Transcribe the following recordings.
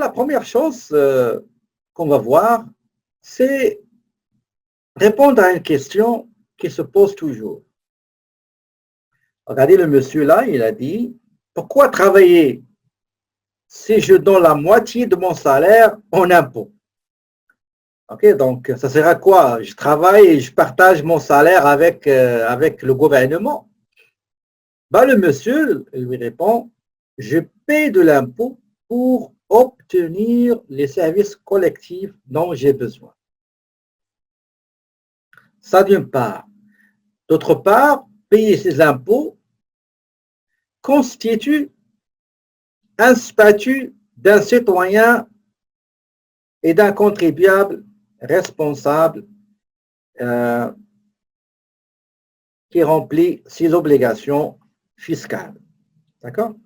la première chose qu'on va voir, c'est répondre à une question qui se pose toujours. Regardez le monsieur là, il a dit, pourquoi travailler si je donne la moitié de mon salaire en impôt? Ok, donc ça sert à quoi? Je travaille et je partage mon salaire avec, avec le gouvernement. Le monsieur lui répond, je paie de l'impôt pour obtenir les services collectifs dont j'ai besoin. Ça d'une part. D'autre part, payer ses impôts constitue un statut d'un citoyen et d'un contribuable responsable qui remplit ses obligations fiscales. D'accord?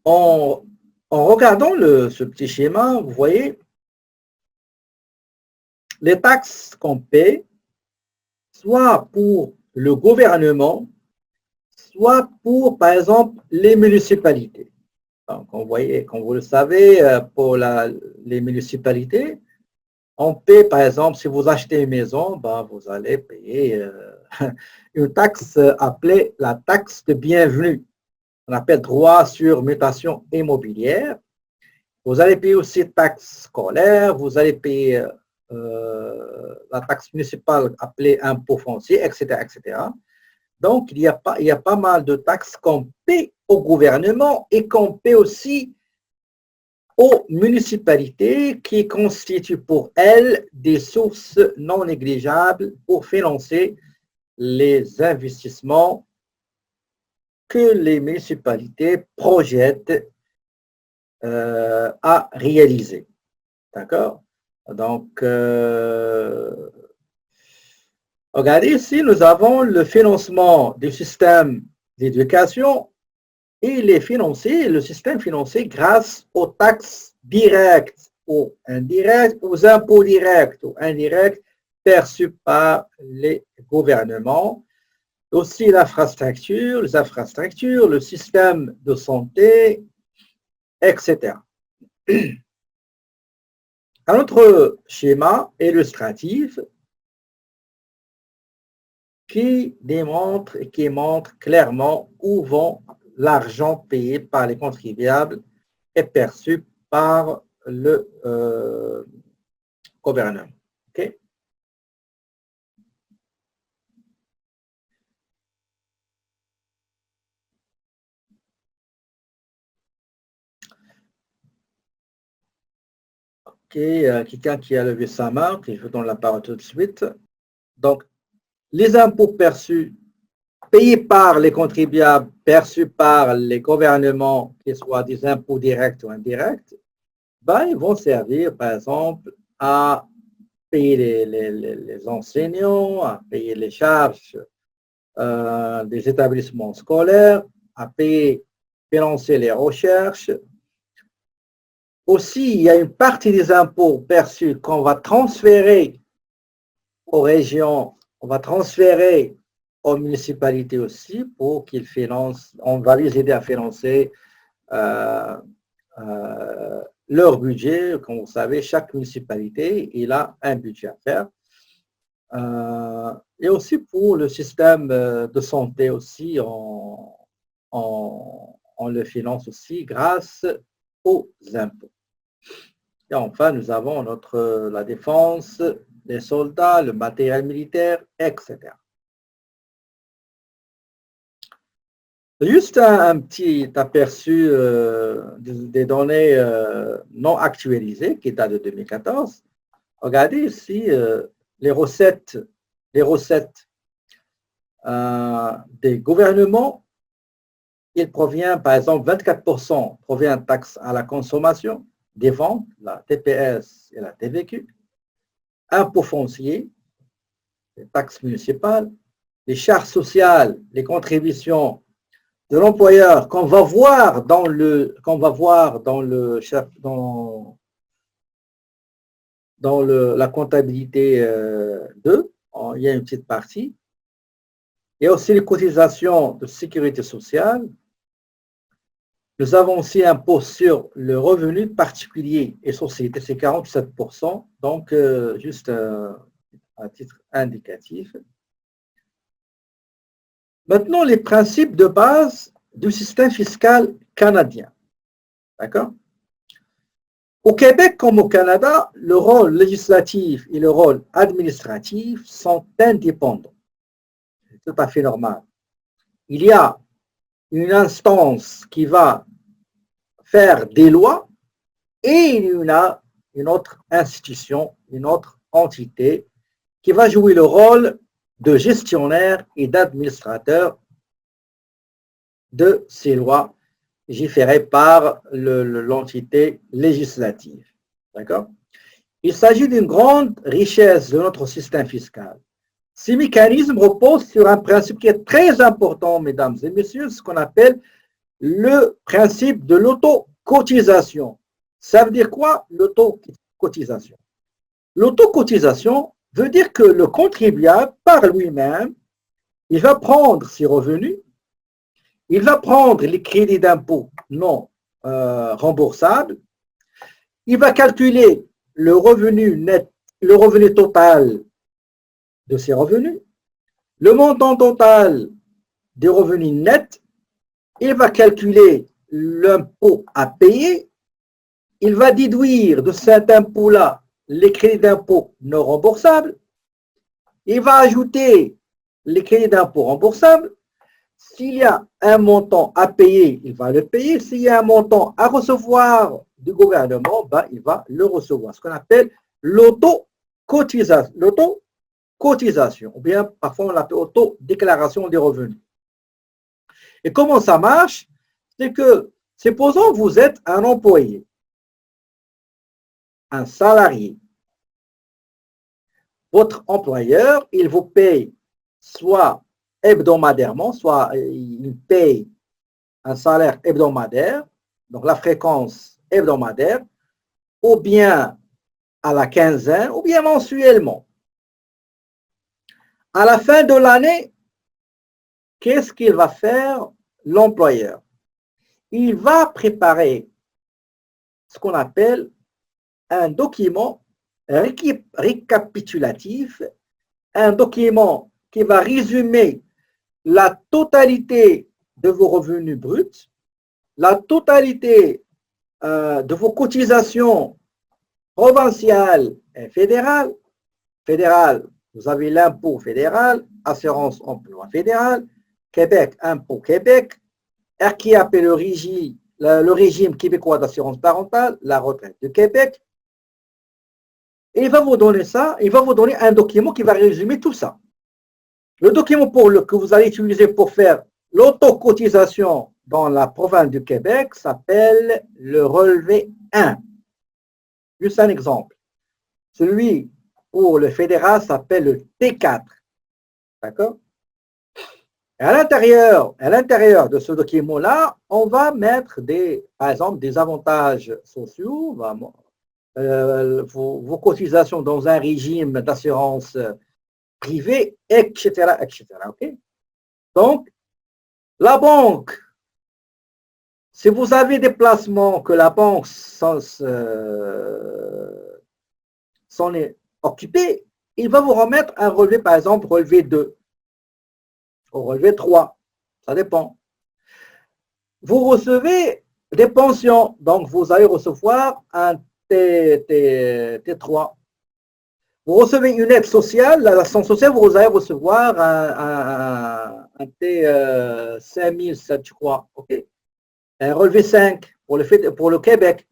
En regardant ce petit schéma, vous voyez, les taxes qu'on paie, soit pour le gouvernement, soit pour, par exemple, les municipalités. Donc, on voyait, comme vous le savez, pour les municipalités, on paie, par exemple, si vous achetez une maison, vous allez payer une taxe appelée la taxe de bienvenue. On appelle droit sur mutation immobilière. Vous allez payer aussi taxe scolaire, vous allez payer la taxe municipale appelée impôt foncier, etc., etc. Donc, il y a pas mal de taxes qu'on paie au gouvernement et qu'on paie aussi aux municipalités qui constituent pour elles des sources non négligeables pour financer les investissements que les municipalités projettent à réaliser. D'accord? Donc, regardez ici, nous avons le financement du système d'éducation. Il est financé, le système financé grâce aux taxes directes ou indirectes, aux impôts directs ou indirects perçus par les gouvernements. Aussi l'infrastructure, les infrastructures, le système de santé, etc. Un autre schéma illustratif qui démontre et qui montre clairement où vont l'argent payé par les contribuables est perçu par le gouvernement. Okay? Quelqu'un qui a levé sa main, je vous donne la parole tout de suite. Donc, les impôts perçus, payés par les contribuables, perçus par les gouvernements, qu'ils soient des impôts directs ou indirects, ils vont servir, par exemple, à payer les enseignants, à payer les charges des établissements scolaires, à payer, financer les recherches. Aussi, il y a une partie des impôts perçus qu'on va transférer aux régions, on va transférer aux municipalités aussi pour qu'ils financent, on va les aider à financer leur budget. Comme vous savez, chaque municipalité, il a un budget à faire. Et aussi pour le système de santé aussi, on le finance aussi grâce aux impôts. Et enfin, nous avons la défense, les soldats, le matériel militaire, etc. Juste un petit aperçu des données non actualisées qui datent de 2014. Regardez ici les recettes des gouvernements. Il provient, par exemple, 24% provient de taxes à la consommation, des ventes, la TPS et la TVQ, impôts fonciers, les taxes municipales, les charges sociales, les contributions de l'employeur qu'on va voir dans la comptabilité 2, il y a une petite partie. Il y a aussi les cotisations de sécurité sociale, Nous avons aussi un impôt sur le revenu particulier et société, c'est 47%, donc juste à titre indicatif. Maintenant, les principes de base du système fiscal canadien. D'accord? Au Québec comme au Canada, le rôle législatif et le rôle administratif sont indépendants. C'est tout à fait normal. Il y a une instance qui va faire des lois et il y a une autre institution, une autre entité qui va jouer le rôle de gestionnaire et d'administrateur de ces lois légiférées par l'entité législative. D'accord? Il s'agit d'une grande richesse de notre système fiscal. Ces mécanismes reposent sur un principe qui est très important, mesdames et messieurs, ce qu'on appelle le principe de l'autocotisation. Ça veut dire quoi, l'autocotisation? L'autocotisation veut dire que le contribuable, par lui-même, il va prendre ses revenus, il va prendre les crédits d'impôt non remboursables, il va calculer le revenu net, le revenu total de ses revenus, le montant total des revenus nets, il va calculer l'impôt à payer, il va déduire de cet impôt-là les crédits d'impôt non remboursables, il va ajouter les crédits d'impôt remboursables. S'il y a un montant à payer, il va le payer. S'il y a un montant à recevoir du gouvernement, ben, il va le recevoir. Ce qu'on appelle l'autocotisation, ou bien parfois on l'appelle autodéclaration des revenus. Et comment ça marche? C'est que, supposons que vous êtes un employé, un salarié. Votre employeur, il vous paye soit hebdomadairement, soit il paye un salaire hebdomadaire, donc la fréquence hebdomadaire, ou bien à la quinzaine, ou bien mensuellement. À la fin de l'année, qu'est-ce qu'il va faire l'employeur? Il va préparer ce qu'on appelle un document récapitulatif, un document qui va résumer la totalité de vos revenus bruts, la totalité de vos cotisations provinciales et fédérales. Fédérales, vous avez l'impôt fédéral, assurance emploi fédéral, Québec, impôt Québec, RQAP, le régime québécois d'assurance parentale, la retraite de Québec. Et il va vous donner ça, il va vous donner un document qui va résumer tout ça. Le document que vous allez utiliser pour faire l'autocotisation dans la province du Québec s'appelle le relevé 1. Juste un exemple. Celui pour le fédéral s'appelle le T4. D'accord? À l'intérieur de ce document-là, on va mettre par exemple, des avantages sociaux, vos cotisations dans un régime d'assurance privée, etc., etc. Okay? Donc, la banque, si vous avez des placements que la banque s'en est occupée, il va vous remettre un relevé, par exemple, relevé 2 ou relevé 3. Ça dépend. Vous recevez des pensions, donc vous allez recevoir un T3. Vous recevez une aide sociale, l'assistance sociale, vous allez recevoir un T5007, je crois. Okay? Un relevé 5 pour le Québec.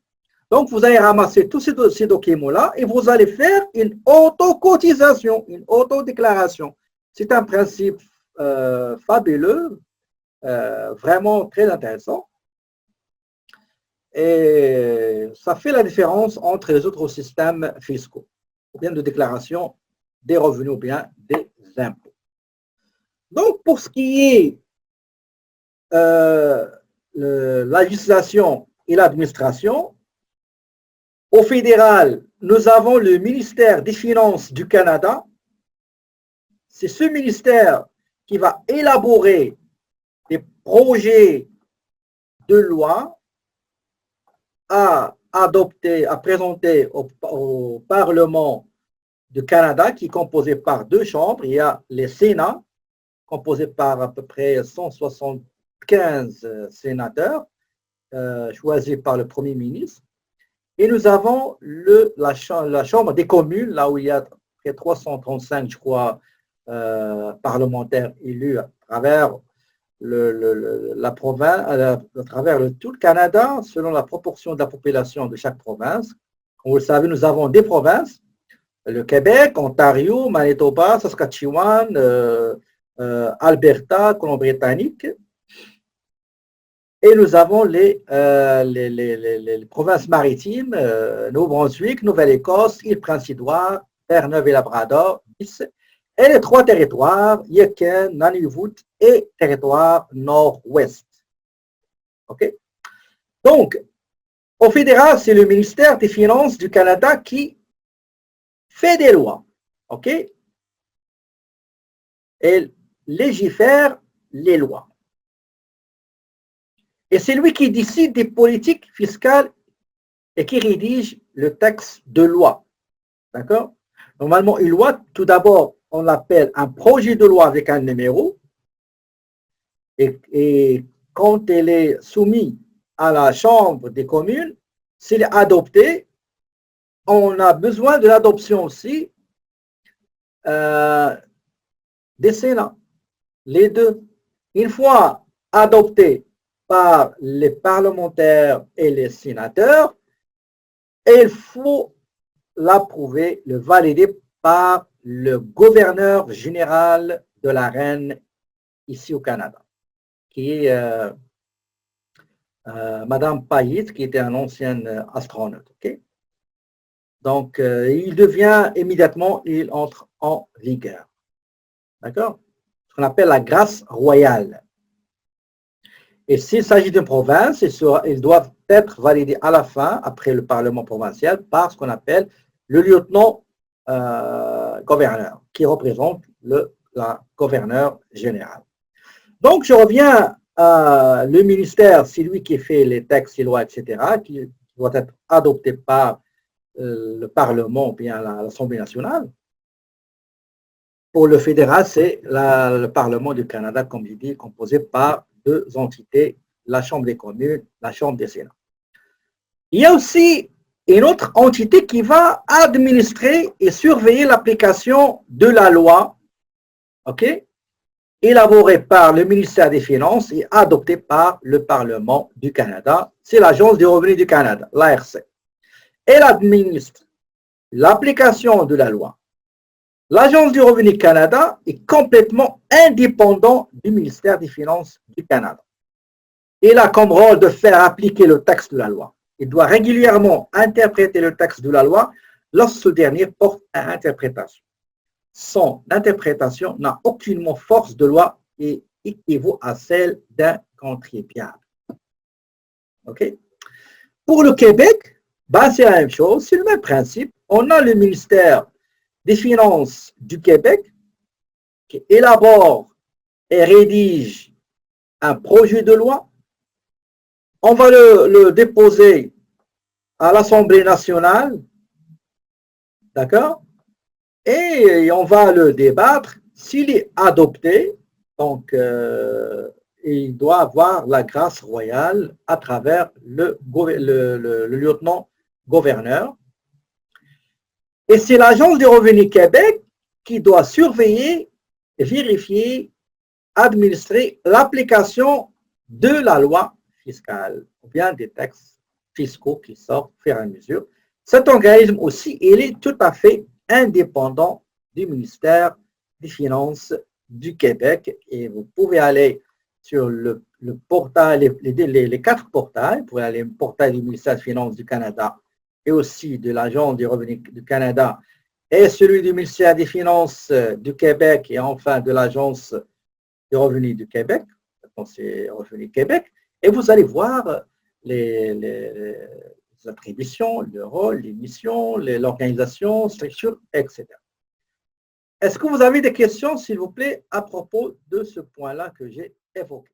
Donc, vous allez ramasser tous ces documents-là et vous allez faire une autocotisation, une autodéclaration. C'est un principe fabuleux, vraiment très intéressant. Et ça fait la différence entre les autres systèmes fiscaux, ou bien de déclaration des revenus, ou bien des impôts. Donc, pour ce qui est la législation et l'administration, au fédéral, nous avons le ministère des Finances du Canada. C'est ce ministère qui va élaborer des projets de loi a adopté, a présenté au Parlement du Canada, qui est composé par deux chambres. Il y a les Sénats, composé par à peu près 175 sénateurs, choisis par le Premier ministre. Et nous avons la Chambre des communes, là où il y a près 335, je crois, parlementaires élus à travers la province, à travers tout le Canada, selon la proportion de la population de chaque province. Comme vous le savez, nous avons des provinces, le Québec, Ontario, Manitoba, Saskatchewan, Alberta, Colombie-Britannique. Et nous avons les provinces maritimes, Nouveau-Brunswick, Nouvelle-Écosse, Île-Prince-Édouard, Terre-Neuve et Labrador, et les trois territoires, Yukon, Nunavut et territoire nord-ouest. OK? Donc, au fédéral, c'est le ministère des Finances du Canada qui fait des lois. OK? Et légifère les lois. Et c'est lui qui décide des politiques fiscales et qui rédige le texte de loi. D'accord? Normalement, une loi, tout d'abord, on l'appelle un projet de loi avec un numéro. Et quand elle est soumise à la Chambre des communes, s'il est adopté, on a besoin de l'adoption aussi des Sénats. Les deux. Une fois adopté par les parlementaires et les sénateurs, il faut l'approuver, le valider par le gouverneur général de la reine ici au Canada, qui est Madame Payet, qui était un ancien astronaute. Okay? Donc, il devient immédiatement, il entre en vigueur. D'accord? Ce qu'on appelle la grâce royale. Et s'il s'agit d'une province, ils doivent être validés à la fin, après le Parlement provincial, par ce qu'on appelle le lieutenant-gouverneur, qui représente le gouverneur général. Donc, je reviens à le ministère, c'est lui qui fait les textes, les lois, etc., qui doivent être adoptés par le Parlement ou bien l'Assemblée nationale. Pour le fédéral, c'est le Parlement du Canada, comme je dis, composé par deux entités, la Chambre des communes, la Chambre des Sénats. Il y a aussi une autre entité qui va administrer et surveiller l'application de la loi, ok, élaborée par le ministère des Finances et adoptée par le Parlement du Canada. C'est l'Agence des revenus du Canada, l'ARC. Elle administre l'application de la loi. L'Agence du revenu Canada est complètement indépendante du ministère des Finances du Canada. Il a comme rôle de faire appliquer le texte de la loi. Il doit régulièrement interpréter le texte de la loi lorsque ce dernier porte à interprétation. Son interprétation n'a aucunement force de loi et équivaut à celle d'un contribuable. OK? Pour le Québec, c'est la même chose, c'est le même principe. On a le ministère des Finances du Québec qui élabore et rédige un projet de loi. On va le déposer à l'Assemblée nationale, d'accord? Et on va le débattre. S'il est adopté, donc il doit avoir la grâce royale à travers le lieutenant-gouverneur. Et c'est l'Agence des revenus Québec qui doit surveiller, vérifier, administrer l'application de la loi fiscale ou bien des textes fiscaux qui sortent au fur et à mesure. Cet organisme aussi, il est tout à fait indépendant du ministère des Finances du Québec et vous pouvez aller sur le portail, les quatre portails, vous pouvez aller au portail du ministère des Finances du Canada et aussi de l'Agence des revenus du Canada et celui du ministère des Finances du Québec et enfin de l'Agence des revenus du Québec, c'est Revenu Québec, et vous allez voir les attributions, le rôle, les missions, l'organisation, structure, etc. Est-ce que vous avez des questions, s'il vous plaît, à propos de ce point-là que j'ai évoqué?